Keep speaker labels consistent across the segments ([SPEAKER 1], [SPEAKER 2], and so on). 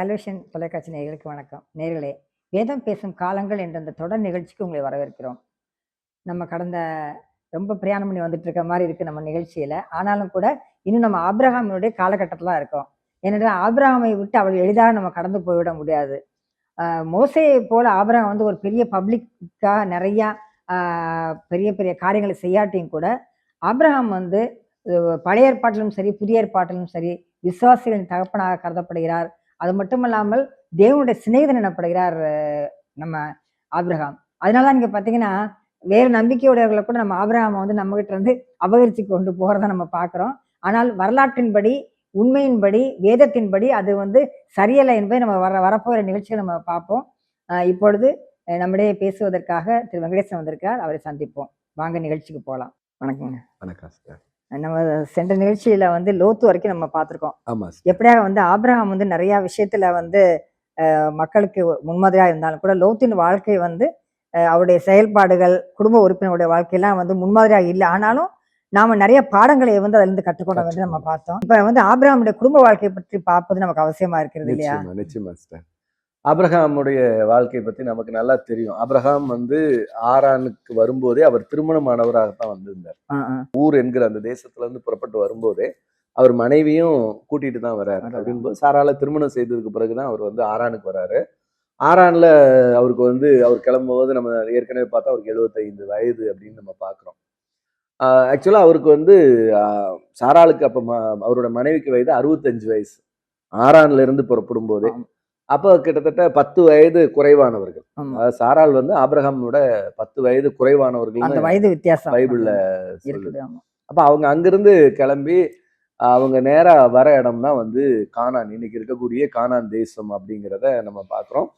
[SPEAKER 1] Salvation தொலைக்காட்சி நேயர்களுக்கு வணக்கம். நேயர்களே, வேதம் பேசும் காலங்கள் என்ற இந்த தொடர் நிகழ்ச்சிக்கு உங்களை வரவேற்கிறோம். நம்ம கடந்த ரொம்ப பிரயாணம் பண்ணி வந்துட்டு இருக்க மாதிரி இருக்கு நம்ம நிகழ்ச்சியில. ஆனாலும் கூட இன்னும் நம்ம ஆபிரகாமினுடைய காலகட்டத்துல இருக்கோம். ஏனென்றால் ஆபிரகாமை விட்டு அவள் எளிதாக நம்ம கடந்து போய்விட முடியாது. மோசேயை போல ஆபிரகாம் வந்து ஒரு பெரிய பப்ளிக்கா நிறையா பெரிய பெரிய காரியங்களை செய்யாட்டியும் கூட ஆபிரகாம் வந்து பழைய ஏற்பாட்டிலும் சரி புதிய ஏற்பாட்டிலும் சரி விசுவாசிகளின் தகப்பனாக கருதப்படுகிறார். அது மட்டுமல்லாமல் தேவனுடைய சிநேகிதன் எனப்படுகிறார் நம்ம ஆபிரகாம். அதனால நீங்க பாத்தீங்கன்னா வேறு நம்பிக்கையுடையவர்களை கூட நம்ம ஆபிரகாமை வந்து நம்ம கிட்ட இருந்து அபகரிச்சு கொண்டு போறதை நம்ம பார்க்கிறோம். ஆனால் வரலாற்றின்படி உண்மையின்படி வேதத்தின்படி அது வந்து சரியல்ல என்பதை நம்ம வரப்போகிற நிகழ்ச்சியை நம்ம பார்ப்போம். இப்பொழுது நம்மிடையே பேசுவதற்காக திரு வெங்கடேசன் வந்திருக்கார். அவரை சந்திப்போம். வாங்க நிகழ்ச்சிக்கு போகலாம். வணக்கங்க.
[SPEAKER 2] வணக்கம் சார்.
[SPEAKER 1] நம்ம சென்ற நிகழ்ச்சியில வந்து லோத்து வரைக்கும் நம்ம பார்த்துருக்கோம்.
[SPEAKER 2] ஆமா.
[SPEAKER 1] எப்படியாக வந்து ஆபிரகாம் வந்து நிறைய விஷயத்துல வந்து மக்களுக்கு முன்மாதிரியா இருந்தாலும் கூட லோத்தின் வாழ்க்கை வந்து அவருடைய செயல்பாடுகள் குடும்ப உறுப்பினருடைய வாழ்க்கையெல்லாம் வந்து முன்மாதிரியாக இல்லை. ஆனாலும் நாம நிறைய பாடங்களை வந்து அதுல இருந்து கற்றுக்கொள்ள வேண்டும் நம்ம பார்த்தோம். இப்ப வந்து ஆபிரகாமுடைய குடும்ப வாழ்க்கையை பற்றி பார்ப்பது நமக்கு அவசியமா இருக்கிறது இல்லையா?
[SPEAKER 2] நிச்சயமா சார். ஆபிரகாமுடைய வாழ்க்கையை பத்தி நமக்கு நல்லா தெரியும். ஆபிரகாம் வந்து ஆரானுக்கு வரும்போதே அவர் திருமணமானவராகத்தான் வந்திருந்தார். ஊர் என்கிற அந்த தேசத்துல இருந்து புறப்பட்டு வரும்போதே அவர் மனைவியும் கூட்டிட்டு தான் வர்றாரு. அப்படின்போது சாரால திருமணம் செய்ததுக்கு பிறகுதான் அவர் வந்து ஆரானுக்கு வர்றாரு. ஆரான்ல அவருக்கு வந்து அவர் கிளம்பும்போது நம்ம ஏற்கனவே பார்த்தா அவருக்கு 75 வயது அப்படின்னு நம்ம பாக்குறோம். ஆக்சுவலா அவருக்கு வந்து சாராளுக்கு அப்ப அவரோட மனைவிக்கு வயது 65 வயசு. ஆரான்ல இருந்து புறப்படும் போதே அப்போ கிட்டத்தட்ட 10 வயது குறைவானவர்கள். சாராள் வந்து ஆபிரகாமோட 10 வயது குறைவானவர்கள்
[SPEAKER 1] வயது வித்தியாசம்
[SPEAKER 2] பைபிள்ல சொல்லுது. அப்ப அவங்க அங்கிருந்து கிளம்பி அவங்க நேரா வர இடம் தான் வந்து கானான், இன்னைக்கு இருக்கக்கூடிய கானான் தேசம் அப்படிங்கிறத நம்ம பாக்குறோம்.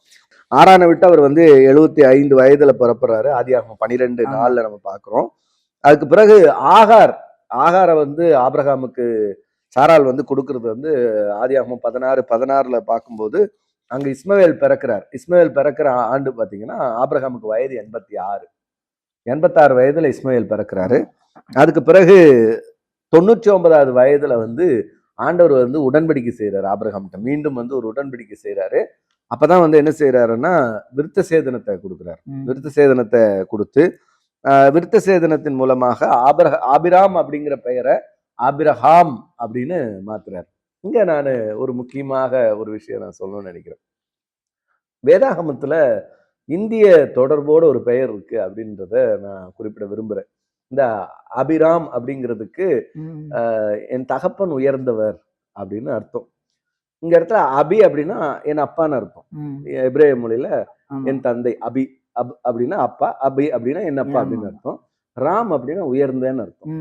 [SPEAKER 2] ஆரானை விட்டு அவர் வந்து 75 வயதுல பிறப்புறாரு. ஆதியாகமம் 12:4 நம்ம பாக்குறோம். அதுக்கு பிறகு ஆகாரை வந்து ஆபிரகாமுக்கு சாராள் வந்து கொடுக்கறது வந்து ஆதியாகமம் 16:16 பார்க்கும்போது அங்க இஸ்மவேல் பிறக்கிறார். இஸ்மவேல் பிறக்கிற ஆண்டு பாத்தீங்கன்னா ஆபிரகாமுக்கு வயது 86 வயதுல இஸ்மவேல் பிறக்கிறாரு. அதுக்கு பிறகு 99வது வயதுல வந்து ஆண்டவர் வந்து உடன்படிக்கை செய்யறாரு ஆபிரகாம்கிட்ட. மீண்டும் வந்து ஒரு உடன்படிக்கை செய்யறாரு. அப்பதான் வந்து என்ன செய்யறாருன்னா விருத்த சேதனத்தை கொடுக்குறாரு. விருத்த சேதனத்தை கொடுத்து விருத்த சேதனத்தின் மூலமாக ஆபிராம் அப்படிங்கிற பெயரை ஆபிரஹாம் அப்படின்னு மாத்துறாரு. இங்க நான் ஒரு முக்கியமாக ஒரு விஷயம் நான் சொல்லணும்னு நினைக்கிறேன். வேதாகமத்துல இந்திய தொடர்போட ஒரு பெயர் இருக்கு அப்படின்றத நான் குறிப்பிட விரும்புறேன். இந்த அபிராம் அப்படிங்கிறதுக்கு என் தகப்பன் உயர்ந்தவர் அப்படின்னு அர்த்தம். இங்க இடத்துல அபி அப்படின்னா என் அப்பான்னு அர்த்தம். எபிரேய மொழியில என் தந்தை அபி அப்படின்னா அப்பா, அபி அப்படின்னா என் அப்பா அப்படின்னு அர்த்தம். ராம் அப்படின்னா உயர்ந்தன்னு அர்த்தம்.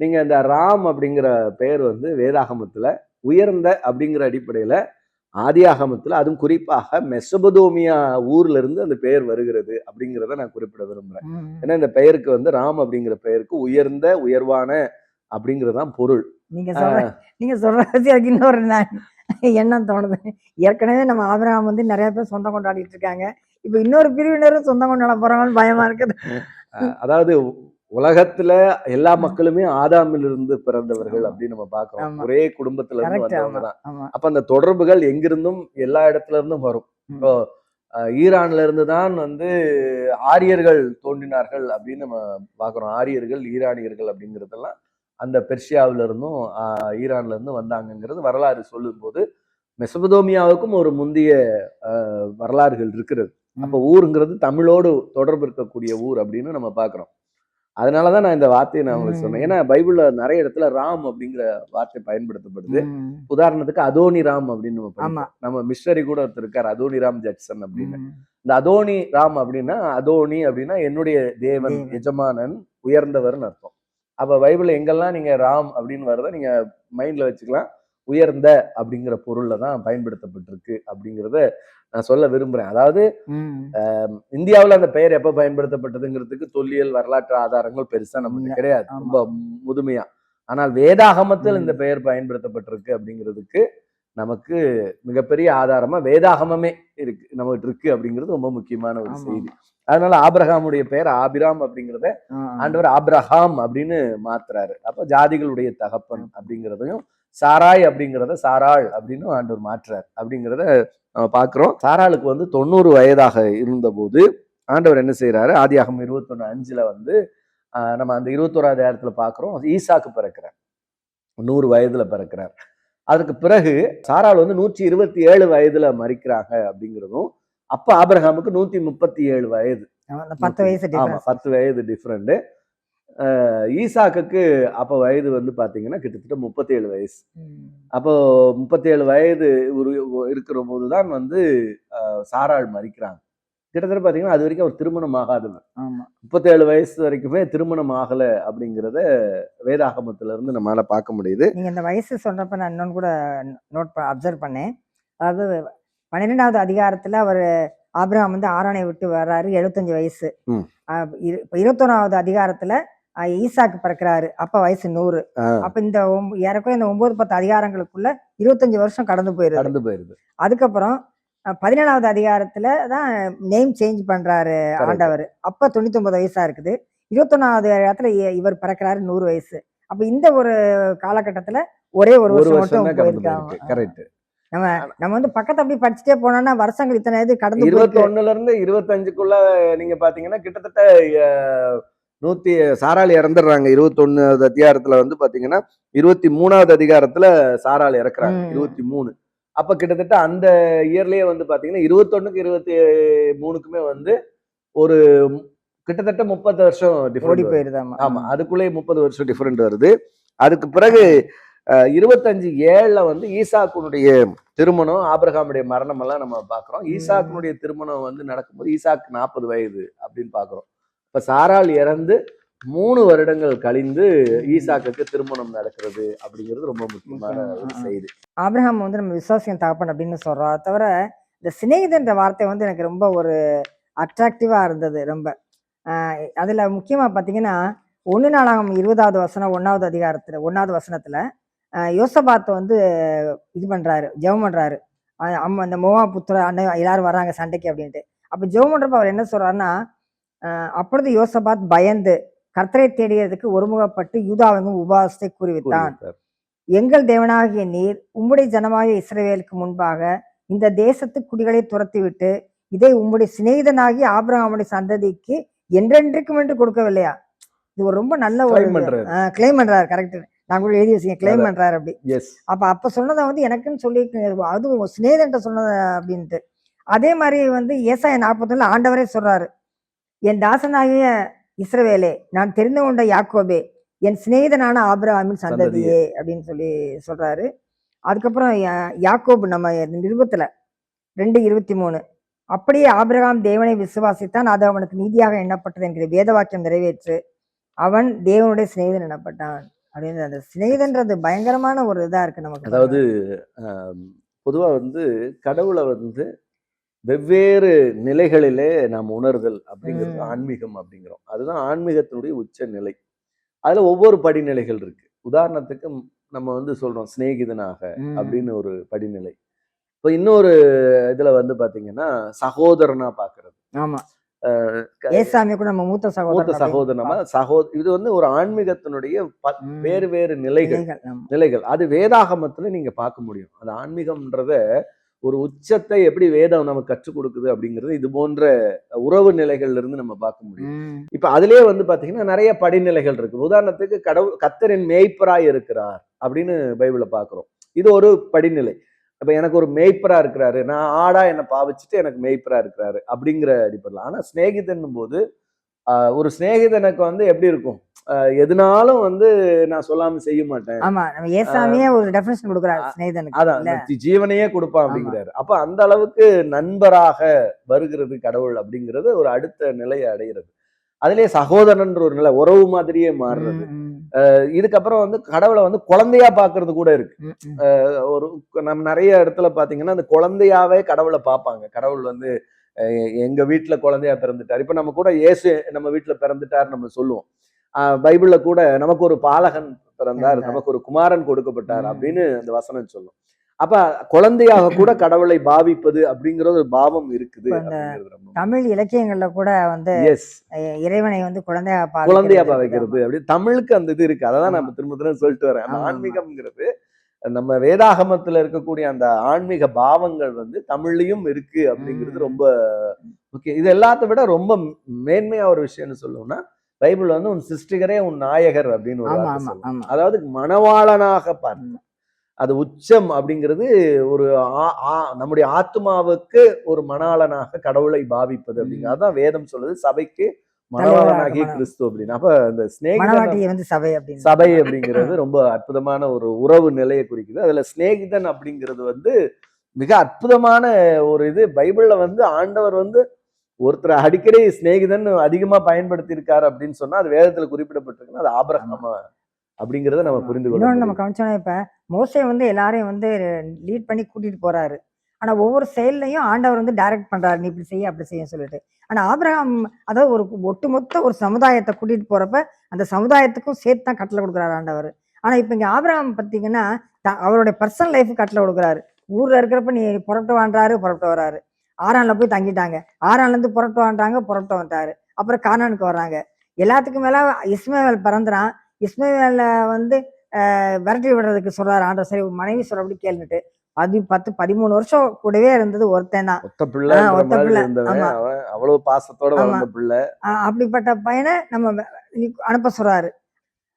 [SPEAKER 2] நீங்க இந்த ராம் அப்படிங்கிற பெயர் வந்து வேதாகமத்துல உயர்ந்த அப்படிங்கிற அடிப்படையில ஆதியாகமத்துல அதுவும் குறிப்பாக மெசபதோமியா ஊர்ல இருந்து அந்த பெயர் வருகிறது அப்படிங்கிறத நான் குறிப்பிட விரும்புறேன். ஏன்னா இந்த பெயருக்கு வந்து ராம் அப்படிங்கிற பெயருக்கு உயர்ந்த, உயர்வான அப்படிங்கிறதான் பொருள்.
[SPEAKER 1] நீங்க சொல்றது எனக்கு இன்னொரு எண்ணம் தோணுது. ஏற்கனவே நம்ம ஆபிரகாம் வந்து நிறைய பேர் சொந்தம் கொண்டாடிட்டு இருக்காங்க. இப்ப இன்னொரு பிரிவினரும் சொந்தம் கொண்டாட போறாங்கன்னு பயமா இருக்குது.
[SPEAKER 2] அதாவது உலகத்துல எல்லா மக்களுமே ஆதாமில் இருந்து பிறந்தவர்கள் அப்படின்னு நம்ம பாக்குறோம். ஒரே குடும்பத்துல இருந்து வந்தவங்கதான். அப்ப அந்த தொடர்புகள் எங்கிருந்தும் எல்லா இடத்துல இருந்தும் வரும். இப்போ ஈரான்ல இருந்து தான் வந்து ஆரியர்கள் தோன்றினார்கள் அப்படின்னு நம்ம பாக்குறோம். ஆரியர்கள் ஈரானியர்கள் அப்படிங்கிறதெல்லாம் அந்த பெர்ஷியாவில இருந்தும் ஈரான்ல இருந்தும் வந்தாங்கிறது வரலாறு சொல்லும் போது மெசபதோமியாவுக்கும் ஒரு முந்தைய வரலாறுகள் இருக்கிறது. அப்ப ஊருங்கிறது தமிழோடு தொடர்பு இருக்கக்கூடிய ஊர் அப்படின்னு நம்ம பாக்குறோம். அதனாலதான் நான் இந்த வார்த்தையை நான் உங்களுக்கு சொன்னேன். ஏன்னா பைபிள்ல நிறைய இடத்துல ராம் அப்படிங்கிற வார்த்தை பயன்படுத்தப்படுது. உதாரணத்துக்கு அதோனி ராம் அப்படின்னு நம்ம மிஷனரி கூட ஒருத்தர் இருக்காரு, அதோனி ராம் ஜட்சன் அப்படின்னு. இந்த அதோனி ராம் அப்படின்னா அதோனி அப்படின்னா என்னுடைய தேவன், எஜமானன், உயர்ந்தவர்னு அர்த்தம். அப்ப பைபிள்ல எங்கெல்லாம் நீங்க ராம் அப்படின்னு வரத நீங்க மைண்ட்ல வச்சுக்கலாம். உயர்ந்த அப்படிங்கிற பொருள்ல தான் பயன்படுத்தப்பட்டிருக்கு அப்படிங்கிறத நான் சொல்ல விரும்புறேன். அதாவது இந்தியாவில் அந்த பெயர் எப்ப பயன்படுத்தப்பட்டதுங்கிறதுக்கு தொல்லியல் வரலாற்று ஆதாரங்கள் பெருசா நமக்கு கிடையாது, ரொம்ப முதுமையா. ஆனால் வேதாகமத்தில் இந்த பெயர் பயன்படுத்தப்பட்டிருக்கு அப்படிங்கிறதுக்கு நமக்கு மிகப்பெரிய ஆதாரமா வேதாகமமே இருக்கு, நமக்கு இருக்கு அப்படிங்கிறது ரொம்ப முக்கியமான ஒரு செய்தி. அதனால ஆபிரகாமுடைய பெயர் ஆபிராம் அப்படிங்கிறத ஆண்டவர் ஆபிரஹாம் அப்படின்னு மாத்துறாரு. அப்ப ஜாதிகளுடைய தகப்பன் அப்படிங்கிறதையும் சாராய் அப்படிங்கிறத சாராள் அப்படின்னு ஆண்டவர் மாற்றுறார் அப்படிங்கிறத நம்ம பார்க்கிறோம். சாராளுக்கு வந்து 90 வயதாக இருந்தபோது ஆண்டவர் என்ன செய்யறாரு, ஆதியாகமம் 21:5 வந்து நம்ம அந்த 21வது அதிகாரத்துல பார்க்கிறோம், ஈசாக்கு பிறக்கிறார். 100 வயதுல பிறக்கிறார். அதற்கு பிறகு சாராள் வந்து 127 வயதுல மரிக்கிறாங்க அப்படிங்கிறதும், அப்ப ஆபிரகாமுக்கு 137 வயது.
[SPEAKER 1] 10 வயசு
[SPEAKER 2] ஆமா, 10 வயது டிஃபரெண்ட். ஈசாக்குக்கு அப்ப வயது வந்து பாத்தீங்கன்னா கிட்டத்தட்ட 37 வயசு. அப்போ 37 வயது இருக்கிற போதுதான் வந்து சாராள் மரிக்கிறாங்க. கிட்டத்தட்ட பாத்தீங்கன்னா அது வரைக்கும் அவர் திருமணம் ஆகாதவர். 37 வயசு வரைக்குமே திருமணம் ஆகல அப்படிங்கிறத வேதாகமத்துல இருந்து நம்மளால பார்க்க முடியுது.
[SPEAKER 1] நீங்க இந்த வயசு சொல்றப்ப நான் இன்னொன்னு கூட அப்சர்வ் பண்ணேன். அதாவது 12வது அதிகாரத்துல அவர் ஆபிரகாம் வந்து ஆரானை விட்டு வர்றாரு, 75 வயசு. 21வது அதிகாரத்துல ஈசாக்கு பிறக்கிறாரு, அப்ப வயசு 100. அப்ப இந்த ஏறக்குறைய இந்த 9-10 அதிகாரங்களுக்குள்ள 25 வருஷம் கடந்து போயிருது. அதுக்கப்புறம் 17வது அதிகாரத்துல தான் நேம் சேஞ்ச் பண்றாரு ஆண்டவர், அப்ப 99 வயசா இருக்குது. 21வது அதிகாரத்துல இவர் பிறக்கிறாரு 100 வயசு. அப்ப இந்த ஒரு காலகட்டத்துல ஒரே ஒரு வருஷம் மட்டும் போயிருக்காங்க.
[SPEAKER 2] கரெக்ட்.
[SPEAKER 1] நம்ம வந்து பக்கத்து அப்படி படிச்சுட்டே போனோம்னா வருஷங்கள் இத்தனை இது கடந்து
[SPEAKER 2] 21ல இருந்து 25க்குள்ள நீங்க பாத்தீங்கன்னா கிட்டத்தட்ட சாராள் இறந்துடுறாங்க. 21வது அதிகாரத்துல வந்து பாத்தீங்கன்னா 23வது அதிகாரத்துல சாராள் இறக்குறாங்க 23. அப்ப கிட்டத்தட்ட அந்த இயர்லயே வந்து பாத்தீங்கன்னா 21க்கு 23க்குமே வந்து ஒரு கிட்டத்தட்ட 30 வருஷம் டிஃபரெண்ட் போயிருது. ஆமா, அதுக்குள்ளே 30 வருஷம் டிஃபரெண்ட் வருது. அதுக்கு பிறகு 25:7 வந்து ஈசாக்குனுடைய திருமணம், ஆபிரகாமுடைய மரணம் எல்லாம் நம்ம பாக்குறோம். ஈசாக்குனுடைய திருமணம் வந்து நடக்கும்போது ஈசாக்கு 40 வயது அப்படின்னு பாக்குறோம். இப்ப சாராள் இறந்து 3 வருடங்கள் கழிந்து ஈசாக்குக்கு திருமணம் நடக்கிறது அப்படிங்கிறது ரொம்ப முக்கியமான ஒரு செய்தி.
[SPEAKER 1] ஆபிரகாம் வந்து நம்ம விசுவாசியம் தகப்பன் அப்படின்னு சொல்றோம். தவிர இந்த சிநேகிதன்ற வார்த்தை வந்து எனக்கு ரொம்ப ஒரு அட்ராக்டிவா இருந்தது. ரொம்ப அதுல முக்கியமா பாத்தீங்கன்னா 1 நாளாகமம் 20வது வசனம் 1வது அதிகாரத்துல 1வது வசனத்துல யோசபாத் வந்து இது பண்றாரு, ஜெபம் பண்றாரு. அந்த மோவா புத்திர அண்ணன் எல்லாரும் வர்றாங்க சண்டைக்கு அப்படின்ட்டு. அப்ப ஜெபம் பண்றப்ப அவர் என்ன சொல்றாருன்னா, அப்பொழுது யோசபாத் பயந்து கர்த்தரை தேடியதுக்கு ஒருமுகப்பட்டு யூதாவின் உபவாசத்தை கூறிவிட்டான். எங்கள் தேவனாகிய நீர் உம்முடைய ஜனமாகிய இஸ்ரவேலுக்கு முன்பாக இந்த தேசத்து குடிகளை துரத்திவிட்டு இதை உம்முடைய சிநேகிதனாகி ஆபிரகாமுடைய சந்ததிக்கு என்றென்றைக்கும் என்று கொடுக்கவில்லையா? இது ஒரு ரொம்ப நல்ல ஒரு கிளைம் பண்றாரு. கரெக்ட், நான் கூட எழுதி வச்சுக்கேன், கிளைம் பண்றாரு அப்படி. அப்ப சொன்னதை வந்து எனக்குன்னு சொல்லி அதுவும் சிநேகிதன்ட்ட சொன்னத அப்படின்ட்டு. அதே மாதிரி வந்து ஏசாயா 41 ஆண்டவரே சொல்றாரு, என் தாசனாகிய இஸ்ரவேலே, நான் தெரிந்து கொண்ட யாக்கோபே, என் சிநேகிதனான ஆபிரகாமின் சந்ததியே அப்படின்னு சொல்லி சொல்றாரு. அதுக்கப்புறம் யாக்கோபு நம்ம நிருபத்துல 2:23 அப்படியே ஆபிரகாம் தேவனை விசுவாசித்தான், அது அவனுக்கு நீதியாக எண்ணப்பட்டது என்கிற வேத வாக்கியம் நிறைவேற்று, அவன் தேவனுடைய சிநேகிதன் எனப்பட்டான் அப்படின்னு. அந்த சிநேகிதன்றது பயங்கரமான ஒரு இதா இருக்கு நமக்கு.
[SPEAKER 2] அதாவது பொதுவா வந்து கடவுளை வந்து வெவ்வேறு நிலைகளிலே நாம் உணர்தல் அப்படிங்கிறது ஆன்மீகம் அப்படிங்கிறோம். அதுதான் ஆன்மீகத்தினுடைய உச்ச நிலை. அதுல ஒவ்வொரு படிநிலைகள் இருக்கு. உதாரணத்துக்கு நம்ம வந்து சொல்றோம் சிநேகிதனாக அப்படின்னு ஒரு படிநிலை. இப்ப இன்னொரு இதுல வந்து பாத்தீங்கன்னா சகோதரனா பாக்குறது.
[SPEAKER 1] ஆமா, கூட நம்ம மூத்த
[SPEAKER 2] சகோதரனா இது வந்து ஒரு ஆன்மீகத்தினுடைய வேறு வேறு நிலைகள். அது வேதாகமத்துல நீங்க பார்க்க முடியும். அது ஆன்மீகம்ன்றத ஒரு உச்சத்தை எப்படி வேதம் நமக்கு கற்றுக் கொடுக்குது அப்படிங்கிறது இது போன்ற உறவு நிலைகள்ல இருந்து நம்ம பார்க்க முடியும். இப்ப அதுலயே வந்து பாத்தீங்கன்னா நிறைய படிநிலைகள் இருக்கு. உதாரணத்துக்கு கர்த்தரின் மேய்ப்பராய் இருக்கிறார் அப்படின்னு பைபிளை பாக்குறோம். இது ஒரு படிநிலை. இப்ப எனக்கு ஒரு மேய்ப்பரா இருக்கிறாரு, நான் ஆடா என்னை பாவிச்சுட்டு எனக்கு மேய்ப்பரா இருக்கிறாரு அப்படிங்கிற அடிப்படையில். ஆனா சிநேகிதன் போது ஒரு சிநேகிதனுக்கு வந்து எப்படி இருக்கும், எதுனாலும் வந்து நான் சொல்லாம செய்ய மாட்டேன்.
[SPEAKER 1] ஆமா, நம்ம ஏசாமியே ஒரு டெஃபினிஷன் கொடுக்கிறாரு சிநேகிதனுக்கு.
[SPEAKER 2] அதான் ஜீவனையே கொடுப்பான் அப்படிங்கிறாரு. அப்ப அந்த அளவுக்கு நண்பராக வருகிறது கடவுள் அப்படிங்கிறது ஒரு அடுத்த நிலையை அடைகிறது. அதுலயே சகோதரன்ற ஒரு நிலை உறவு மாதிரியே மாறுறது. இதுக்கப்புறம் வந்து கடவுளை வந்து குழந்தையா பாக்குறது கூட இருக்கு. ஒரு நம்ம நிறைய இடத்துல பாத்தீங்கன்னா அந்த குழந்தையாவே கடவுளை பார்ப்பாங்க. கடவுள் வந்து எங்க வீட்டுல குழந்தையா பிறந்துட்டார். இப்ப நம்ம கூட இயேசு நம்ம வீட்டுல பிறந்துட்டார் நம்ம சொல்லுவோம். பைபிள்ல கூட நமக்கு ஒரு பாலகன் பிறந்தார், நமக்கு ஒரு குமாரன் கொடுக்கப்பட்டார் அப்படின்னு அந்த வசனம் சொல்லும். அப்ப குழந்தையாக கூட கடவுளை பாவிப்பது அப்படிங்கிற ஒரு பாவம் இருக்குது.
[SPEAKER 1] தமிழ் இலக்கியங்கள்ல கூட வந்து இறைவனை வந்து குழந்தையா
[SPEAKER 2] பாவிக்கிறது அப்படி தமிழுக்கு அந்த இது இருக்கு. அதான் நம்ம திரும்ப திரும்ப சொல்லிட்டு வரேன். அந்த ஆன்மீகம்ங்கிறது நம்ம வேதாகமத்துல இருக்கக்கூடிய அந்த ஆன்மீக பாவங்கள் வந்து தமிழ்லயும் இருக்கு அப்படிங்கிறது ரொம்ப முக்கியம். இது எல்லாத்த விட ரொம்ப மேன்மையா ஒரு விஷயம்னு சொல்லணும்னா, பைபிள் வந்து உன் சிருஷ்டிகரே உன் நாயகர் அப்படின்னு ஒரு
[SPEAKER 1] ஆமா
[SPEAKER 2] வார்த்தை
[SPEAKER 1] ஆமா
[SPEAKER 2] சொல்லும்.
[SPEAKER 1] ஆமா
[SPEAKER 2] அதாவது மணவாளனாக பார்த்து அது உச்சம் அப்படிங்கிறது ஒரு நம்முடைய ஆத்மாவுக்கு ஒரு மணாளனாக கடவுளை பாவிப்பது அப்படிங்கிறது அதான் வேதம் சொல்லுது. சபைக்கு மணவாளனாகிய கிறிஸ்து அப்படின்னு. அப்ப இந்த சிநேகிதன்
[SPEAKER 1] மணவாட்டியை வந்து சபை அப்படின்னு
[SPEAKER 2] சபை அப்படிங்கிறது ரொம்ப அற்புதமான ஒரு உறவு நிலையை குறிக்குது. அதுல சிநேகிதன் அப்படிங்கிறது வந்து மிக அற்புதமான ஒரு இது. பைபிள்ல வந்து ஆண்டவர் வந்து ஒருத்தர் அடிக்கடி சிநேகிதன் அதிகமா பயன்படுத்தி இருக்காரு அப்படின்னு சொன்னா அது வேதத்துல குறிப்பிடப்பட்டிருக்குன்னா அது ஆபிரகாம் அப்படிங்கறத நம்ம புரிந்து கொள்ள
[SPEAKER 1] இன்னொன்னு நம்ம
[SPEAKER 2] முடியும்.
[SPEAKER 1] கவனிச்சோம்னா இப்ப மோசே வந்து எல்லாரையும் வந்து லீட் பண்ணி கூட்டிட்டு போறாரு. ஆனா ஒவ்வொரு செயல்லையும் ஆண்டவர் வந்து டைரக்ட் பண்றாரு, நீ இப்படி செய்ய அப்படி செய்ய சொல்லிட்டு. ஆனா ஆபிரகாம் அதாவது ஒரு ஒட்டுமொத்த ஒரு சமுதாயத்தை கூட்டிட்டு போறப்ப அந்த சமுதாயத்துக்கும் சேர்த்து தான் கட்டளை கொடுக்குறாரு ஆண்டவர். ஆனா இப்ப இங்க ஆபிரகாம் பாத்தீங்கன்னா அவருடைய பர்சனல் லைஃப் கட்டளை கொடுக்குறாரு. ஊர்ல இருக்கிறப்ப நீ புறப்பட்டு வாண்டாரு, புறப்பட்டு வராரு. ஆறான்ல போய் தங்கிட்டாங்க. ஆறான்ல இருந்து புறப்பட்டு வாண்டாங்க, புறப்பட்டு வந்துட்டாரு. அப்புறம் கானானுக்கு வர்றாங்க. எல்லாத்துக்கும் மேல இஸ்மவேல் பிறந்துறான். இஸ்மவேல வந்து விரட்டி விடுறதுக்கு சொல்றாரு ஆண்டவர். சரி உன் மனைவி சொல்றபடி கேளுன்னுட்டு 10 13 வருஷம் கூடவே இருந்தது ஒருத்தன் தான்.
[SPEAKER 2] ஒத்த பிள்ளைன்ற
[SPEAKER 1] ஒத்த
[SPEAKER 2] மாதிரி
[SPEAKER 1] பிள்ளை.
[SPEAKER 2] இருந்தவன்
[SPEAKER 1] ஆமா
[SPEAKER 2] அவன் அவ்வளவு பாசத்தோட
[SPEAKER 1] ஆமா.
[SPEAKER 2] வளர்ந்த பிள்ளை.
[SPEAKER 1] அப்படிப்பட்ட பையனை நம்ம அனுப்ப சொல்றாரு.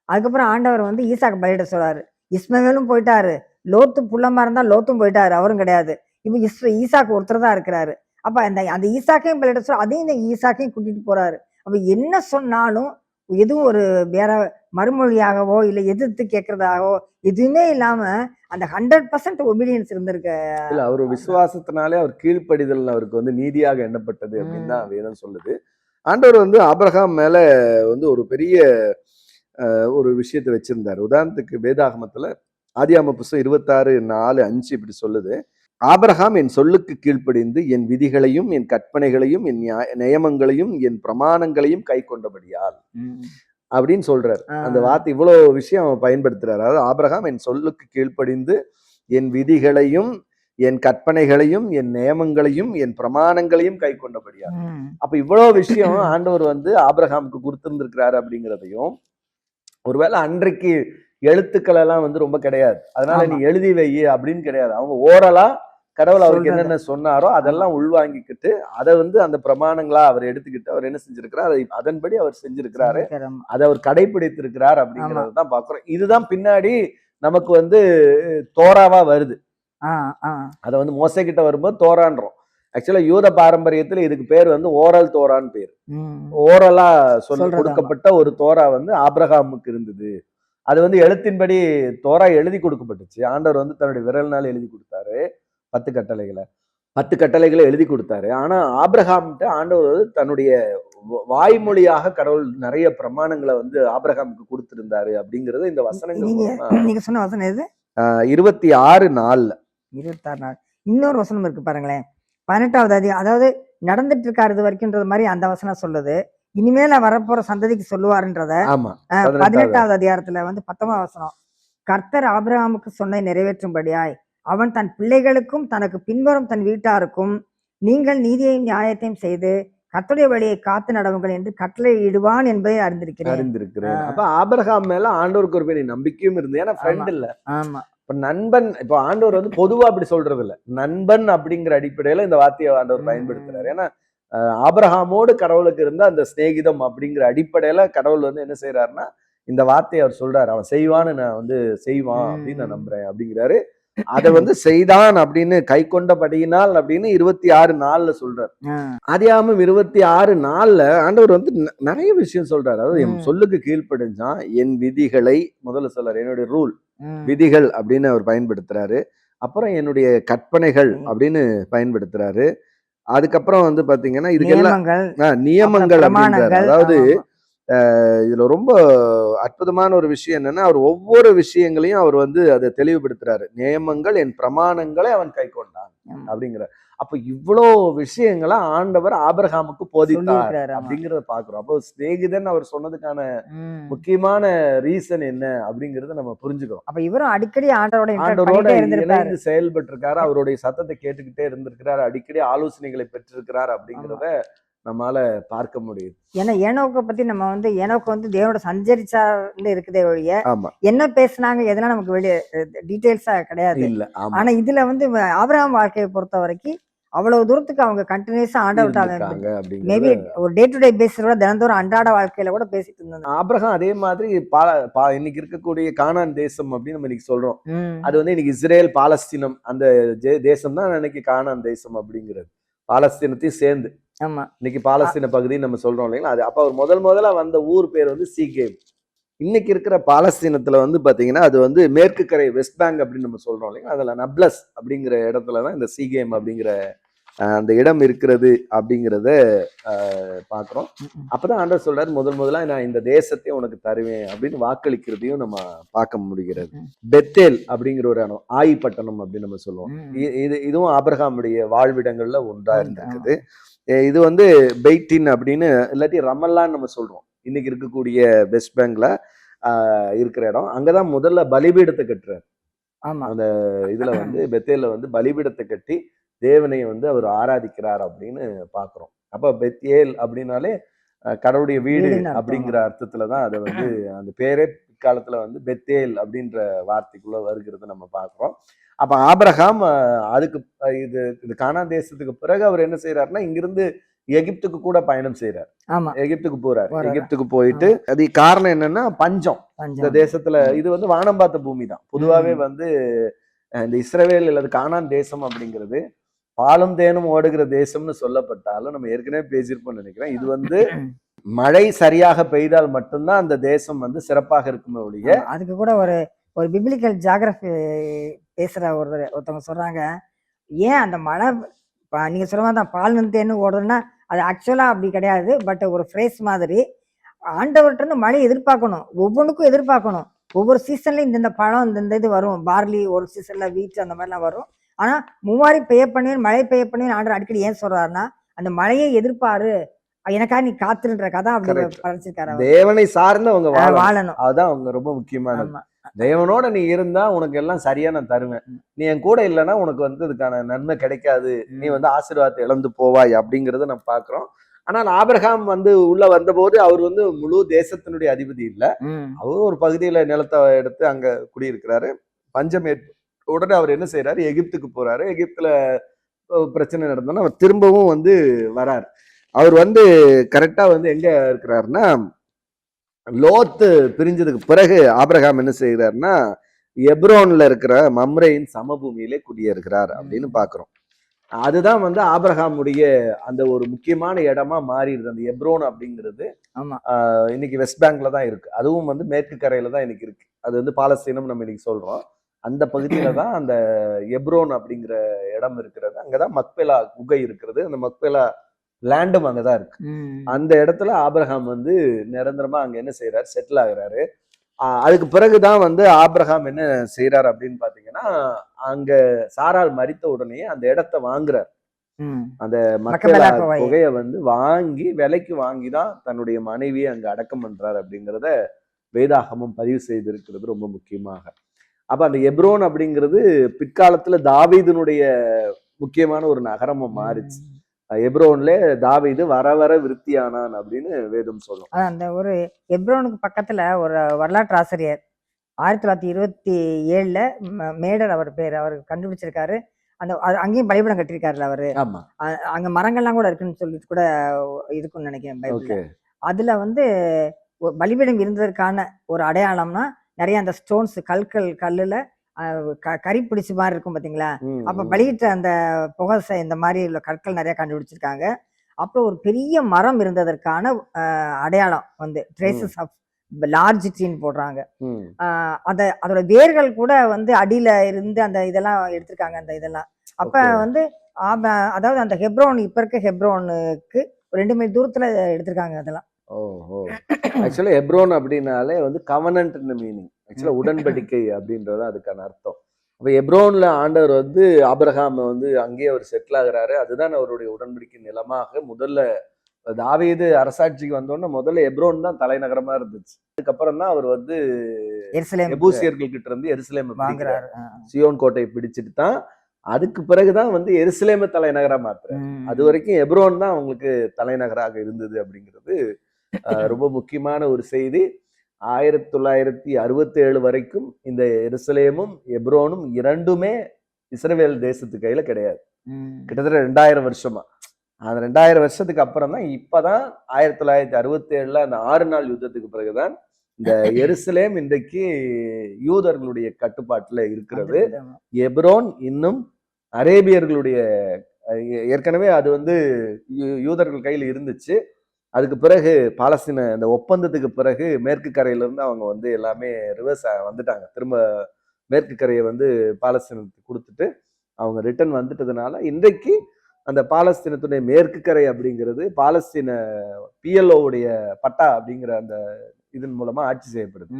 [SPEAKER 1] அதுக்கப்புறம் ஆண்டவர் வந்து ஈசாக்கு பலியிட சொல்றாரு. இஸ்மவேலும் போயிட்டாரு. லோத்து புள்ளமா இருந்தா லோத்தும் போயிட்டாரு, அவரும் கிடையாது. இப்ப ஈசாக்கு ஒருத்தர் தான் இருக்கிறாரு. அப்ப அந்த அந்த ஈசாக்கையும் பலியிட சொல்ற அதையும் இந்த ஈசாக்கையும் கூட்டிட்டு போறாரு. அப்ப என்ன சொன்னாலும் எதுவும் ஒரு வேற மறுமொழியாகவோ இல்ல எதிர்த்து கேட்கறதாகவோ எதுவுமே இல்லாம அந்த 100% ஒபீடியன்ஸ் இருந்திருக்க.
[SPEAKER 2] இல்ல அவரு விசுவாசத்தினாலே அவர் கீழ்ப்படிதல் அவருக்கு வந்து நீதியாக எண்ணப்பட்டது அப்படின்னு தான் வேதம் சொல்லுது. ஆண்டவர் வந்து ஆபிரகாம் மேல வந்து ஒரு பெரிய ஒரு விஷயத்தை வச்சிருந்தாரு. உதாரணத்துக்கு வேதாகமத்துல ஆதியாகம புஸ்தகம் 26:4-5 இப்படி சொல்லுது. ஆபிரகாம் என் சொல்லுக்கு கீழ்ப்படிந்து என் விதிகளையும் என் கற்பனைகளையும் என் நியமங்களையும் என் பிரமாணங்களையும் கை கொண்டபடியால் அப்படின்னு சொல்றாரு. அந்த வார்த்தை இவ்வளவு விஷயம் அவன் பயன்படுத்துறாரு. அதாவது ஆபிரகாம் என் சொல்லுக்கு கீழ்ப்படிந்து என் விதிகளையும் என் கற்பனைகளையும் என் நியமங்களையும் என் பிரமாணங்களையும் கை கொண்டபடியால். அப்ப இவ்வளவு விஷயம் ஆண்டவர் வந்து ஆபிரகாமுக்கு கொடுத்திருந்திருக்கிறாரு அப்படிங்கிறதையும், ஒருவேளை அன்றைக்கு எழுத்துக்கள் எல்லாம் வந்து ரொம்ப கிடையாது, அதனால நீ எழுதி வை அப்படின்னு கிடையாது. அவங்க ஓரலா கடவுள் அவருக்கு என்னென்ன சொன்னாரோ அதெல்லாம் உள்வாங்கிக்கிட்டு அதை வந்து அந்த பிரமாணங்களா அவர் எடுத்துக்கிட்டு அவர் என்ன செஞ்சிருக்கிறார், அதன்படி அவர் செஞ்சிருக்கிறாரு, அதை அவர் கடைபிடித்திருக்கிறார் அப்படிங்கறத தான் பாக்குறோம். இதுதான் பின்னாடி நமக்கு வந்து தோராவா வருது. அத வந்து மோசே கிட்ட வரும்போது தோரான்றோம். ஆக்சுவலா யூத பாரம்பரியத்துல இதுக்கு பேர் வந்து ஓரல் தோரான்னு பேர். ஓரலா கொடுக்கப்பட்ட ஒரு தோரா வந்து ஆபிரகாமுக்கு இருந்தது. அது வந்து எழுத்தின்படி தோரா எழுதி கொடுக்கப்பட்டுச்சு. ஆண்டவர் வந்து தன்னுடைய விரல்னால எழுதி கொடுத்தாரு 10 கட்டளைகளை எழுதி கொடுத்தாரு. ஆனா ஆபிரகாம்கிட்ட ஆண்டவர் வந்து தன்னுடைய வாய்மொழியாக கடவுள் நிறைய பிரமாணங்களை வந்து ஆபிரகாமுக்கு கொடுத்திருந்தாரு அப்படிங்கறது இந்த வசனங்கள்.
[SPEAKER 1] நீங்க சொன்ன வசனம் எது?
[SPEAKER 2] 26:4.
[SPEAKER 1] 26 இன்னொரு வசனம் இருக்கு பாருங்களேன். 18வது அதிகாரம், அதாவது நடந்துட்டு இருக்காரு இது வரைக்கும்ன்றது மாதிரி அந்த வசனம் சொல்லுது. இனிமேல வரப்போற சந்ததிக்கு சொல்லுவாருன்றத 18வது அதிகாரத்துல வந்து 19வது வசனம், கர்த்தர் ஆபிரகாமுக்கு சொன்ன நிறைவேற்றும்படியாய் அவன் தன் பிள்ளைகளுக்கும் தனக்கு பின்வரும் தன் வீட்டாருக்கும் நீங்கள் நீதியையும் நியாயத்தையும் செய்து கர்த்தருடைய வழியை காத்து நடவுங்கள் என்று கட்டளை இடுவான் என்பதை அறிந்திருக்கிறேன்.
[SPEAKER 2] அப்ப ஆபிரகாம் மேல ஆண்டவருக்கு ஒரு பெரிய நம்பிக்கையும் இருந்தது. ஏன்னா ஃப்ரெண்ட் இல்ல. ஆமா. இப்ப நண்பன், இப்ப ஆண்டவர் வந்து பொதுவா அப்படி சொல்றது இல்ல, நண்பன் அப்படிங்கிற அடிப்படையில இந்த வார்த்தையை ஆண்டவர் பயன்படுத்துறாரு. ஏன்னா ஆபிரகாமோடு கடவுளுக்கு இருந்த அந்த சிநேகிதம் அப்படிங்கிற அடிப்படையில கடவுள் வந்து என்ன செய்யறாருன்னா இந்த வார்த்தையை அவர் சொல்றாரு, அவன் செய்வான்னு நான் வந்து செய்வான் அப்படின்னு நான் நம்புறேன் அப்படிங்கிறாரு. அதை வந்து செய்தான் அப்படின்னு கை கொண்டபடியினால் அப்படின்னு 26:4 சொல்றாரு. ஆதியாகமம் 26:4 ஆண்டவர் வந்து நிறைய விஷயம் சொல்றாரு. அதாவது என் சொல்லுக்கு கீழ்ப்படிஞ்சான், என் விதிகளை முதல்ல சொல்றாரு, என்னுடைய ரூல் விதிகள் அப்படின்னு அவர் பயன்படுத்துறாரு. அப்புறம் என்னுடைய கற்பனைகள் அப்படின்னு பயன்படுத்துறாரு. அதுக்கப்புறம் வந்து பாத்தீங்கன்னா இதுக்கெல்லாம் நியமங்கள் அப்படின்றாரு. அதாவது இதுல ரொம்ப அற்புதமான ஒரு விஷயம் என்னன்னா, அவர் ஒவ்வொரு விஷயங்களையும் அவர் வந்து அதை தெளிவுபடுத்துறாரு. நியமங்கள் என் பிரமாணங்களை அவன் கை கொண்டான் அப்படிங்கிறார். அப்ப இவ்வளோ விஷயங்களை ஆண்டவர் ஆபிரகாமுக்கு போதித்தார் அப்படிங்கறத பாக்குறோம். அப்போ சிநேகிதன் அவர் சொன்னதுக்கான முக்கியமான ரீசன் என்ன அப்படிங்கறத நம்ம புரிஞ்சுக்கிறோம்.
[SPEAKER 1] அப்ப இவரும் அடிக்கடி
[SPEAKER 2] ஆண்டவரோட இணைந்து செயல்பட்டு இருக்காரு, அவருடைய சத்தத்தை கேட்டுக்கிட்டே இருந்திருக்கிறாரு, அடிக்கடி ஆலோசனைகளை பெற்றிருக்கிறார் அப்படிங்கிறத நம்மால பார்க்க முடியுது.
[SPEAKER 1] ஏன்னா ஏனோக்கை பத்தி நம்ம வந்து ஏனோக்கு வந்து தேவனோட சஞ்சரிச்சார்னு இருக்குதே ஒழிய
[SPEAKER 2] ஆமா.
[SPEAKER 1] என்ன பேசுனாங்க எதெல்லாம் நமக்கு வெளியே டீட்டெயில்ஸா கிடையாது.
[SPEAKER 2] இல்ல. ஆமா.
[SPEAKER 1] ஆனா இதுல வந்து ஆபிரகாம் வாழ்க்கையை பொறுத்த வரைக்கும் அவ்வளவு தூரத்துக்கு அவங்க கண்டினியூஸா ஆண்டவர்கிட்ட
[SPEAKER 2] இருந்திருக்காங்க
[SPEAKER 1] மேபி
[SPEAKER 2] அப்படிங்கிறது.
[SPEAKER 1] ஒரு டே டு டே பேசுறத தினந்தோறும் அன்றாட வாழ்க்கையில கூட பேசிட்டு இருந்தாங்க.
[SPEAKER 2] ஆபிரகாம் அதே மாதிரி இன்னைக்கு இருக்கக்கூடிய கானான் தேசம் அப்படின்னு நம்ம இன்னைக்கு சொல்றோம்.
[SPEAKER 1] ம்.
[SPEAKER 2] அது வந்து இன்னைக்கு இஸ்ரேல் பாலஸ்தீனம் அந்த தேசம் தான் இன்னைக்கு கானான் தேசம் அப்படிங்கிறது. பாலஸ்தீனத்தையும் சேர்ந்து
[SPEAKER 1] ஆமா.
[SPEAKER 2] இன்னைக்கு பாலஸ்தீன பகுதின்னு நம்ம சொல்றோம் இல்லைங்களா? அது அப்ப அவர் முதல்ல வந்த ஊர் பேர் வந்து சீகேம். இன்னைக்கு இருக்கிற பாலஸ்தீனத்துல வந்து பாத்தீங்கன்னா அது வந்து மேற்கு கரை வெஸ்ட் பேங்க் அப்படின்னு நம்ம சொல்றோம் இல்லைங்களா? அதுல நப்லஸ் அப்படிங்கிற இடத்துலதான் இந்த சீகேம் அப்படிங்கிற அந்த இடம் இருக்கிறது அப்படிங்கிறத பாக்குறோம். அப்பதான் ஆண்டவர் சொல்றாரு, முதல்ல நான் இந்த தேசத்தை உனக்கு தருவேன் அப்படின்னு வாக்களிக்கிறதையும் நம்ம பார்க்க முடிகிறது. பெத்தேல் அப்படிங்கிற ஒரு இடம், ஆயி பட்டணம் அப்படின்னு நம்ம சொல்லுவோம். இதுவும் ஆபிரகாமுடைய வாழ்விடங்கள்ல ஒன்றா இருந்திருக்குது. இது வந்து பெய்டின் அப்படின்னு இல்லாட்டி ரமல்லான்னு நம்ம சொல்றோம். இன்னைக்கு இருக்கக்கூடிய வெஸ்ட் பேங்க்ல இருக்கிற இடம். அங்கதான் முதல்ல பலிபீடத்தை கட்டுறாரு. அந்த இதுல வந்து பெத்தேல்ல வந்து பலிபீடத்தை கட்டி தேவனை வந்து அவர் ஆராதிக்கிறார் அப்படின்னு பாக்குறோம். அப்ப பெத்தேல் அப்படின்னாலே கடவுளுடைய வீடு அப்படிங்கிற அர்த்தத்துலதான் அதை வந்து அந்த பேரே பிற்காலத்துல வந்து பெத்தேல் அப்படின்ற வார்த்தைக்குள்ள வருகிறது நம்ம பாக்குறோம். அப்ப ஆபிரகாம் அதுக்கு இது கானான் தேசத்துக்கு பிறகு அவர் என்ன செய்யறாருன்னா இங்கிருந்து எகிப்துக்கு கூட பயணம் செய்யறாரு. எகிப்துக்கு போறாரு. எகிப்துக்கு போயிட்டு அது காரணம் என்னன்னா பஞ்சம். இந்த தேசத்துல இது வந்து வானம் பார்த்த பூமி தான். பொதுவாவே வந்து இந்த இஸ்ரவேல் அல்லது கானான் தேசம் அப்படிங்கிறது பாலும் தேனும் ஓடுகிற தேசம்னு சொல்லப்பட்டாலும் நம்ம ஏற்கனவே பேசியிருப்போம்னு நினைக்கிறேன். இது வந்து மழை சரியாக பெய்தால் மட்டும்தான் அந்த தேசம் வந்து சிறப்பாக இருக்குமே ஒழிய.
[SPEAKER 1] அதுக்கு கூட ஒரு பிப்ளிக்கல் ஜியோகிராஃபி பேசுற ஒருத்தவங்க சொல்றாங்க, ஏன் அந்த மழை நீங்க சொல்ற மாதிரி தான் பால் தேன்னு ஓடுறதுன்னா அது ஆக்சுவலா அப்படி கிடையாது. பட் ஒரு ஃப்ரேஸ் மாதிரி ஆண்டவர்கிட்ட மழை எதிர்பார்க்கணும், ஒவ்வொன்றுக்கும் எதிர்பார்க்கணும். ஒவ்வொரு சீசன்லயும் இந்த பழம் இந்த இது வரும், பார்லி ஒரு சீசன்ல வீட்டு அந்த மாதிரிலாம் வரும். ஆனா மும்மாரி பெய்ய பண்ணுவேன், மழை பெய்ய பண்ணுவேன் ஆண்டவர் அடிக்கடி ஏன் சொல்றாருன்னா அந்த மழையை எதிர்பாரு, எனக்காக நீ காத்துன்ற கதை அப்படி படைச்சிருக்காரு.
[SPEAKER 2] தேவனை சார்ந்து அவங்க
[SPEAKER 1] வாழணும்,
[SPEAKER 2] அதுதான் அவங்க ரொம்ப முக்கியமானது. தேவனோட நீ இருந்தா உனக்கு எல்லாம் சரியா நான் தருவேன், நீ என் கூட இல்லைன்னா உனக்கு வந்து அதுக்கான நன்மை கிடைக்காது, நீ வந்து ஆசீர்வாதத்தை இழந்து போவாய் அப்படிங்கறத நம்ம பாக்குறோம். ஆனால் ஆபிரகாம் வந்து உள்ள வந்த போது அவர் வந்து முழு தேசத்தினுடைய அதிபதி இல்ல, அவரும் ஒரு பகுதியில நிலத்தை எடுத்து அங்க குடியிருக்கிறாரு. பஞ்சம் உடனே அவர் என்ன செய்யறாரு, எகிப்துக்கு போறாரு. எகிப்துல பிரச்சனை நடந்தோன்னா அவர் திரும்பவும் வந்து வராரு. அவர் வந்து கரெக்டா வந்து எங்க இருக்கிறாருன்னா லோத்து பிரிஞ்சதுக்கு பிறகு ஆபிரகாம் என்ன செய்யறாருன்னா எப்ரோன்ல இருக்கிற மம்ரேயின் சமபூமியிலே குடியேறுகிறார் அப்படின்னு பாக்குறோம். அதுதான் வந்து ஆபிரகாமுடைய அந்த ஒரு முக்கியமான இடமா மாறிடுது. அந்த எப்ரோன் அப்படிங்கிறது இன்னைக்கு வெஸ்ட் பேங்க்ல தான் இருக்கு. அதுவும் வந்து மேற்கு கரையில தான் இன்னைக்கு இருக்கு. அது வந்து பாலஸ்தீனம் நம்ம இன்னைக்கு சொல்றோம். அந்த பகுதியில தான் அந்த எப்ரோன் அப்படிங்கிற இடம் இருக்கிறது. அங்கதான் மக்பேலா குகை இருக்கிறது. அந்த மக்பேலா லேண்டும் அங்கதான் இருக்கு. அந்த இடத்துல ஆபிரகாம் வந்து நிரந்தரமா அங்க என்ன செய்யறாரு, செட்டில் ஆகுறாரு. அதுக்கு பிறகுதான் வந்து ஆபிரகாம் என்ன செய்யறாரு அப்படின்னு பாத்தீங்கன்னா அங்க சாரால் மரித்த உடனே அந்த இடத்த வாங்குறாரு. அந்த மக்களா குகையை வந்து வாங்கி விலைக்கு வாங்கிதான் தன்னுடைய மனைவியை அங்க அடக்கம் பண்றாரு அப்படிங்கிறத வேதாகமம் பதிவு செய்திருக்கிறது ரொம்ப முக்கியமாக. அப்ப அந்த எப்ரோன் அப்படிங்கிறது பிற்காலத்துல தாவீதுனுடைய முக்கியமான ஒரு நகரமா மாறிச்சு. எப்ரோன்ல தாவீது வர வர விருத்தியானான் அப்படின்னு வேதம் சொல்லும்.
[SPEAKER 1] அந்த ஒரு எப்ரோனுக்கு பக்கத்துல ஒரு வரலாற்று ஆசிரியர் 1927 மேடர் அவர் பேர் அவர் கண்டுபிடிச்சிருக்காரு. அந்த அங்கேயும் பலிபீடம் கட்டிருக்காருல அவரு. அங்க மரங்கள்லாம் கூட இருக்குன்னு சொல்லிட்டு கூட இருக்குன்னு நினைக்கிறேன் பைபிள்ல. அதுல வந்து பலிபீடம் இருந்ததற்கான ஒரு அடையாளம்னா நிறைய அந்த ஸ்டோன்ஸ் கல்லுல கறி பிடிச்ச மாதிரி இருக்கும் பாத்தீங்களா. அப்ப பலியிட்ட அந்த புகசை இந்த மாதிரி உள்ள கற்கள் நிறைய கண்டுபிடிச்சிருக்காங்க. அப்புறம் ஒரு பெரிய மரம் இருந்ததற்கான அடையாளம் வந்து ட்ரேசஸ் ஆஃப் லார்ஜ் ட்ரீன்னு போடுறாங்க. அதோட வேர்கள் கூட வந்து அடியில இருந்து அந்த இதெல்லாம் எடுத்திருக்காங்க. அந்த இதெல்லாம் அப்ப வந்து அதாவது அந்த ஹெப்ரோன் இப்ப இருக்க ஹெப்ரோனுக்கு 2 மைல் தூரத்துல எடுத்திருக்காங்க அதெல்லாம்.
[SPEAKER 2] ஆக்சுவலா எப்ரோன் அப்படின்னாலே வந்து கவனன்ட்னு மீனிங். ஆக்சுவலா உடன்படிக்கை அப்படின்றது அதுக்கான அர்த்தம். அப்ப எப்ரோன்ல ஆண்டவர் வந்து ஆபிரகாம் வந்து அங்கேயே அவர் செட்டில் ஆகுறாரு. அதுதான் அவருடைய உடன்படிக்கை நிலமாக. முதல்ல தாவீது அரசாட்சிக்கு வந்தோன்னா முதல்ல எப்ரோன் தான் தலைநகரமா இருந்துச்சு. அதுக்கப்புறம் தான் அவர் வந்து எபூசியர்கள் கிட்ட இருந்து எருசலேம் வாங்குறாரு. சியோன் கோட்டையை பிடிச்சிட்டு தான் அதுக்கு பிறகுதான் வந்து எருசலேமை தலைநகரா மாத்துறாரு. அது வரைக்கும் எப்ரோன் தான் அவங்களுக்கு தலைநகராக இருந்தது அப்படிங்கிறது ரொம்ப முக்கியமான ஒரு செய்தி. 1967 வரைக்கும் இந்த எருசலேமும் எப்ரோனும் இரண்டுமே இஸ்ரவேல் தேசத்து கையில கிடையாது. கிட்டத்தட்ட 2000 வருஷமா. அந்த 2000 வருஷத்துக்கு அப்புறம் தான் இப்பதான் 1967 அந்த 6 நாள் யுத்தத்துக்கு பிறகுதான் இந்த எருசலேம் இன்றைக்கு யூதர்களுடைய கட்டுப்பாட்டுல இருக்கிறது. எப்ரோன் இன்னும் அரேபியர்களுடைய ஏற்கனவே அது வந்து யூதர்கள் கையில் இருந்துச்சு. அதுக்கு பிறகு பாலஸ்தீன இந்த ஒப்பந்தத்துக்கு பிறகு மேற்கு கரையில இருந்து அவங்க வந்து எல்லாமே ரிவர்ஸ் வந்துட்டாங்க. திரும்ப மேற்கு கரையை வந்து பாலஸ்தீனத்துக்கு கொடுத்துட்டு அவங்க ரிட்டர்ன் வந்துட்டதுனால இன்றைக்கு அந்த பாலஸ்தீனத்துடைய மேற்கு கரை அப்படிங்கிறது பாலஸ்தீன PLOவுடைய பட்டா அப்படிங்கிற அந்த இதன் மூலமா ஆட்சி செய்யப்படுது.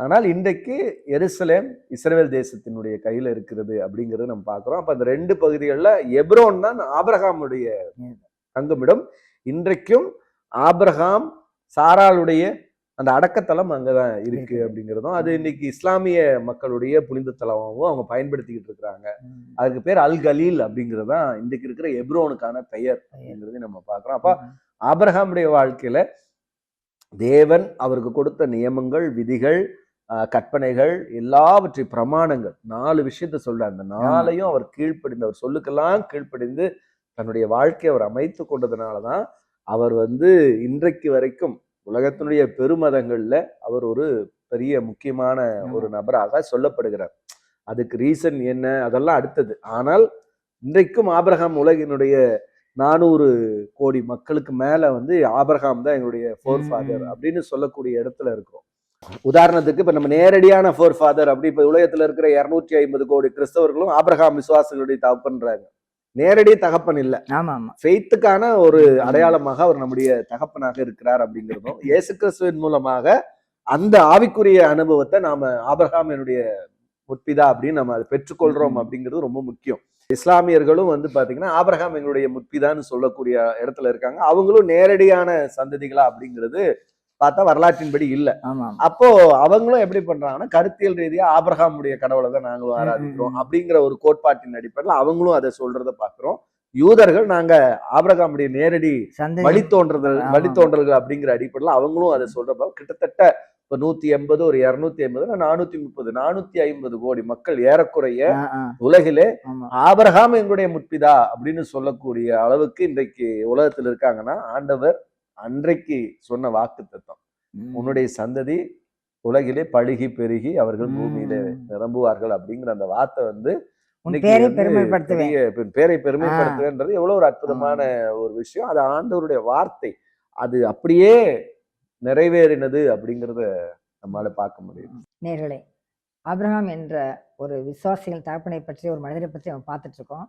[SPEAKER 2] ஆனால் இன்றைக்கு எருசலேம் இஸ்ரவேல் தேசத்தினுடைய கையில இருக்கிறது அப்படிங்கிறது நம்ம பார்க்கிறோம். அப்ப அந்த 2 பகுதிகளில் எப்ரோன் தான் ஆபிரகாமுடைய தங்குமிடம். இன்றைக்கும் ஆபிரகாம் சாராளுடைய அந்த அடக்கத்தலம் அங்கதான் இருக்கு அப்படிங்கிறதும், அது இன்னைக்கு இஸ்லாமிய மக்களுடைய புனித தலமாகவும் அவங்க பயன்படுத்திக்கிட்டு இருக்கிறாங்க. அதுக்கு பேர் அல் கலீல் அப்படிங்கிறது தான் இன்றைக்கு இருக்கிற எப்ரோனுக்கான பெயர் அப்படிங்கிறத நம்ம பார்க்கிறோம். அப்ப ஆபிரகாமுடைய வாழ்க்கையில தேவன் அவருக்கு கொடுத்த நியமங்கள், விதிகள், கற்பனைகள், எல்லாவற்றை பிரமாணங்கள் 4 விஷயத்த சொல்றார். அந்த 4ஐயும் அவர் கீழ்ப்படிந்து, அவர் சொல்லுக்கெல்லாம் கீழ்ப்படிந்து தன்னுடைய வாழ்க்கையை அவர் அமைத்து கொண்டதுனாலதான் அவர் வந்து இன்றைக்கு வரைக்கும் உலகத்தினுடைய பெருமதங்கள்ல அவர் ஒரு பெரிய முக்கியமான ஒரு நபராக சொல்லப்படுகிறார். அதுக்கு ரீசன் என்ன அதெல்லாம் அடுத்தது. ஆனால் இன்றைக்கும் ஆபிரகாம் உலகினுடைய 400 கோடி மக்களுக்கு மேல வந்து ஆபிரகாம் தான் எங்களுடைய ஃபோர் ஃபாதர் அப்படின்னு சொல்லக்கூடிய இடத்துல இருக்கிறோம். உதாரணத்துக்கு இப்ப நம்ம நேரடியான ஃபோர் ஃபாதர் அப்படி இப்ப உலகத்துல இருக்கிற 250 கோடி கிறிஸ்தவர்களும் ஆபிரகாம் விசுவாசிகளுடைய தகப்பன்றாங்க. நேரடி தகப்பன் இல்ல, ஃபெய்த்துக்கான ஒரு அடையாளமாக அவர் நம்முடைய தகப்பனாக இருக்கிறார் அப்படிங்கிறதும், இயேசு கிறிஸ்துவின் மூலமாக அந்த ஆவிக்குரிய அனுபவத்தை நாம ஆபிரகாம் என்னுடைய முற்பிதா அப்படின்னு நம்ம அதை பெற்றுக்கொள்றோம் அப்படிங்கிறது ரொம்ப முக்கியம். இஸ்லாமியர்களும் வந்து பாத்தீங்கன்னா ஆபிரகாம் எங்களுடைய முற்பிதான்னு சொல்லக்கூடிய இடத்துல இருக்காங்க. அவங்களும் நேரடியான சந்ததிகளா அப்படிங்கிறது பார்த்தா வரலாற்றின்படி இல்ல. அப்போ அவங்களும் எப்படி பண்றாங்கன்னா கருத்தியல் ரீதியா ஆபிரகாமுடைய கடவுளை தான் நாங்களும் ஆராதிக்கிறோம் அப்படிங்கிற ஒரு கோட்பாட்டின் அடிப்படையில் அவங்களும் அதை சொல்றதை பாக்குறோம். யூதர்கள் நாங்க ஆபிரகாமுடைய நேரடி வழித்தோன்றல்கள் அப்படிங்கிற அடிப்படையில் அவங்களும் அதை சொல்றப்ப கிட்டத்தட்ட இப்ப 180 ஒரு 250 430 450 கோடி மக்கள் ஏறக்குறைய உலகிலே ஆபிரகாம் எங்களுடைய முற்பிதா அப்படின்னு சொல்லக்கூடிய அளவுக்கு இன்றைக்கு உலகத்தில் இருக்காங்கன்னா ஆண்டவர் அன்றைக்கு சொன்ன வாக்கு தத்துவம், உன்னுடைய சந்ததி உலகிலே பழுகி பெருகி அவர்கள் பூமியிலே நிரம்புவார்கள் அப்படிங்கிற அந்த வார்த்தை வந்து பேரை பெருமைப்படுத்துவேன்றது எவ்வளவு ஒரு அற்புதமான ஒரு விஷயம். அது ஆண்டவருடைய வார்த்தை, அது அப்படியே நிறைவேறினது அப்படிங்கிறத நம்மளால பார்க்க முடியும்.
[SPEAKER 1] நேர்களே, ஆபிரகாம் என்ற ஒரு விசுவாசிகள் தகப்பனை பற்றி, ஒரு மனிதரை பற்றி நம்ம பார்த்துட்டு இருக்கோம்.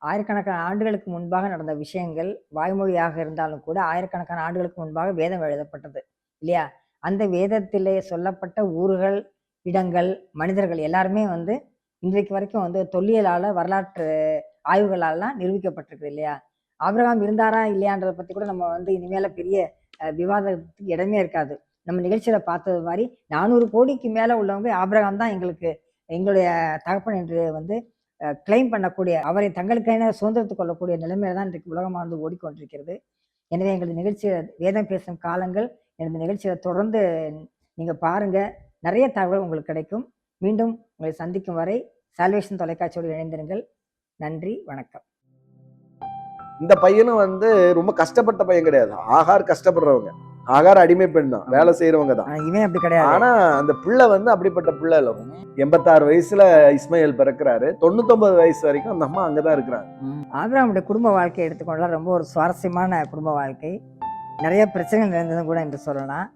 [SPEAKER 1] ஆயிரக்கணக்கான ஆண்டுகளுக்கு முன்பாக நடந்த விஷயங்கள் வாய்மொழியாக இருந்தாலும் கூட ஆயிரக்கணக்கான ஆண்டுகளுக்கு முன்பாக வேதம் எழுதப்பட்டது இல்லையா? அந்த வேதத்திலே சொல்லப்பட்ட ஊர்கள், இடங்கள், மனிதர்கள் எல்லாருமே வந்து இன்றைக்கு வரைக்கும் வந்து தொல்லியலால, வரலாற்று ஆய்வுகளாலாம் நிரூபிக்கப்பட்டிருக்கு இல்லையா? ஆபிரகாம் இருந்தாரா இல்லையான்றதை பத்தி கூட நம்ம வந்து இனிமேல பெரிய விவாதத்துக்கு இடமே இருக்காது. நம்ம நிகழ்ச்சியில பார்த்தது மாதிரி 400 கோடிக்கு மேல உள்ளவங்க ஆபிரகாம் தான் எங்களுடைய தகப்பன் என்று வந்து கிளைம் பண்ணக்கூடிய, அவரை தங்களுக்கான சுதந்திரத்துக் கொள்ளக்கூடிய நிலைமையில தான் இன்றைக்கு உலகமானது ஓடிக்கொண்டிருக்கிறது. எனவே எங்களது நிகழ்ச்சியில வேதம் பேசும் காலங்கள் எனது நிகழ்ச்சியில தொடர்ந்து நீங்க பாருங்க, நிறைய தகவல் உங்களுக்கு கிடைக்கும். மீண்டும் உங்களை சந்திக்கும் வரை சால்வேஷன் தொலைக்காட்சியோடு இணைந்திருங்கள். நன்றி, வணக்கம்.
[SPEAKER 2] இந்த பையனும் வந்து ரொம்ப கஷ்டப்பட்ட பையன் கிடையாது. ஆகார் கஷ்டப்படுறவங்க, ஆகார் அடிமை பெண் தான், வேலை செய்யறவங்க தான்.
[SPEAKER 1] இவன் அப்படி கிடையாது.
[SPEAKER 2] ஆனா அந்த பிள்ளை வந்து அப்படிப்பட்ட பிள்ளை இல்ல. 86 வயசுல இஸ்மாயில் பிறக்கிறாரு. 99 வயசு வரைக்கும் அந்த அம்மா அங்கதான் இருக்கிறாங்க.
[SPEAKER 1] ஆபிரகாமுடைய குடும்ப வாழ்க்கையை எடுத்துக்கொண்டா ரொம்ப ஒரு சுவாரஸ்யமான குடும்ப வாழ்க்கை. நிறைய பிரச்சனைகள் இருந்ததும் கூட என்று சொல்லலாம்.